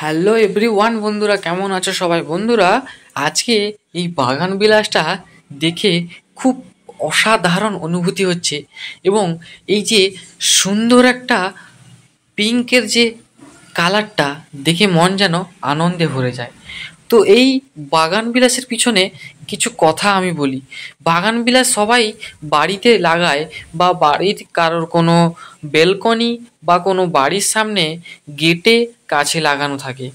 Hello everyone বন্ধুরা, কেমন আছো সবাই? বন্ধুরা, আজকে এই বাগান বিলাসটা দেখে খুব অসাধারণ অনুভূতি হচ্ছে। এবং এই যে সুন্দর একটা পিঙ্কের যে কালারটা দেখে মন যেন আনন্দে ভরে যায়। তো এই বাগান বিলাসের পিছনে কিছু কথা আমি বলি। বাগান বিলাস সবাই বাড়িতে লাগায়, বা বাড়ির কারোর কোনো বেলকনি বা কোনো বাড়ির সামনে গেটে কাছে লাগানো থাকে,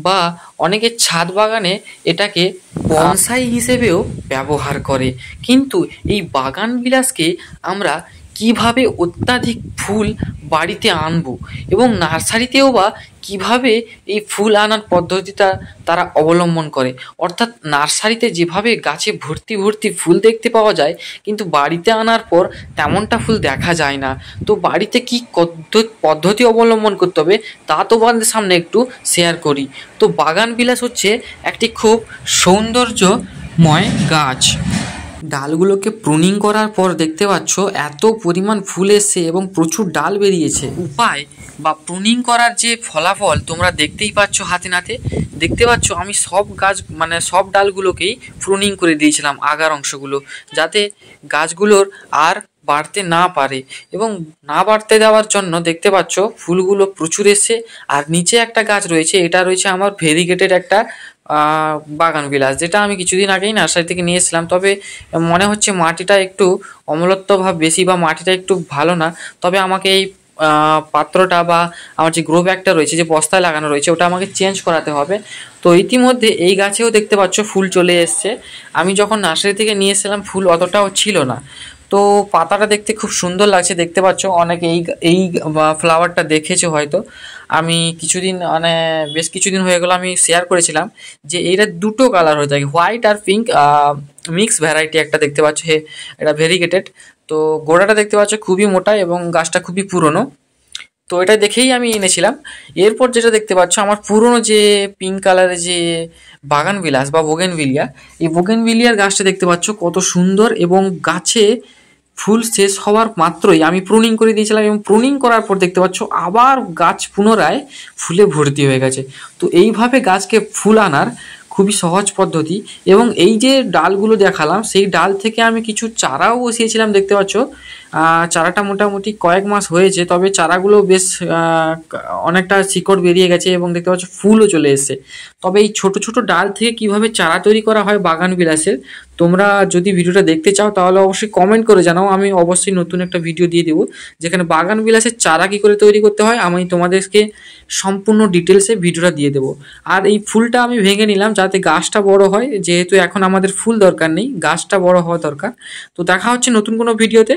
বা অনেকে ছাদ বাগানে এটাকে বনসাই হিসেবেও ব্যবহার করে। কিন্তু এই বাগান বিলাসকে আমরা কিভাবে অত্যাধিক ফুল বাড়িতে আনবো, এবং নার্সারিতেও বা কিভাবে এই ফুল আনার পদ্ধতিটা তারা অবলম্বন করে। অর্থাৎ নার্সারিতে যেভাবে গাছে ভর্তি ভর্তি ফুল দেখতে পাওয়া যায়, কিন্তু বাড়িতে আনার পর তেমনটা ফুল দেখা যায় না। তো বাড়িতে কি পদ্ধতি অবলম্বন করতে হবে তা তোমাদের সামনে একটু শেয়ার করি। তো বাগান বিলাস হচ্ছে একটি খুব সৌন্দর্যময় গাছ। ডালগুলোকে প্রুনিং করার পর দেখতে পাচ্ছ এত পরিমাণ ফুল এসছে এবং প্রচুর ডাল বেরিয়েছে। উপায় বা প্রুনিং করার যে ফলাফল তোমরা দেখতেই পাচ্ছ, হাতে নাতে দেখতে পাচ্ছ। আমি সব গাছ মানে সব ডালগুলোকেই প্রুনিং করে দিয়েছিলাম, আগার অংশগুলো, যাতে গাছগুলোর আর বাড়তে না পারে। এবং না বাড়তে দেওয়ার জন্য দেখতে পাচ্ছ ফুলগুলো প্রচুর এসছে। আর নিচে একটা গাছ রয়েছে, এটা রয়েছে আমার ভেরিগেটেড একটা বাগান বিলাস, যেটা আমি কিছুদিন আগেই নার্সারি থেকে নিয়েছিলাম। তবে মনে হচ্ছে মাটিটা একটু অম্লত্ব ভাব বেশি, বা মাটিটা একটু ভালো না। তবে আমাকে এই পাত্রটা বা আমার যে গ্রো ব্যাগটা রয়েছে, যে বস্তায় লাগানো রয়েছে, ওটা আমাকে চেঞ্জ করাতে হবে। তো ইতিমধ্যে এই গাছেও দেখতে পাচ্ছ ফুল চলে এসছে। আমি যখন নার্সারি থেকে নিয়ে এসেছিলাম ফুল অতটাও ছিল না। তো পাতাটা দেখতে খুব সুন্দর লাগছে, দেখতে পাচ্ছ। অনেকে এই এই ফ্লাওয়ারটা দেখেছো হয়তো। আমি কিছুদিন মানে বেশ কিছুদিন হয়ে গেল আমি শেয়ার করেছিলাম যে এইটা দুটো কালার হয়ে থাকে, হোয়াইট আর পিঙ্ক মিক্স ভ্যারাইটি একটা দেখতে পাচ্ছ। এটা ভেরিগেটেড। তো গোড়াটা দেখতে পাচ্ছ খুবই মোটা এবং গাছটা খুবই পুরনো। তো এটা দেখেই আমি এনেছিলাম। এরপর যেটা দেখতে পাচ্ছ, আমার পুরনো যে পিঙ্ক কালারের যে বাগান বিলাস বা বোগেনভিলিয়া, এই বোগেনভিলিয়ার গাছটা দেখতে পাচ্ছ কত সুন্দর। এবং গাছে ফুল শেষ হওয়ার মাত্রই আমি প্রুনিং করে দিয়েছিলাম, এবং প্রুনিং করার পর দেখতে পাচ্ছ আবার গাছ পুনরায় ফুলে ভর্তি হয়ে গেছে। তো এইভাবে গাছকে ফুল আনার খুবই সহজ পদ্ধতি। এবং এই যে ডালগুলো দেখালাম, সেই ডাল থেকে আমি কিছু চারাও বসিয়েছিলাম, দেখতে পাচ্ছ। চারাটা মোটামুটি কয়েক মাস হয়েছে, তবে চারাগুলো বেশ অনেকটা শিকড় বেরিয়ে গেছে এবং দেখতে পাচ্ছ ফুলও চলে এসেছে। তবে এই ছোট ছোট ডাল থেকে কিভাবে চারা তৈরি করা হয় বাগান বিলাসের, তোমরা যদি ভিডিওটা দেখতে চাও তাহলে অবশ্যই কমেন্ট করে জানাও। আমি অবশ্যই নতুন একটা ভিডিও দিয়ে দেবো, যেখানে বাগান বিলাসের চারা কী করে তৈরি করতে হয় আমি তোমাদেরকে সম্পূর্ণ ডিটেলসে ভিডিওটা দিয়ে দেবো। আর এই ফুলটা আমি ভেঙে নিলাম যাতে গাছটা বড় হয়, যেহেতু এখন আমাদের ফুল দরকার নেই, গাছটা বড় হওয়া দরকার। তো দেখা হচ্ছে নতুন কোনো ভিডিওতে।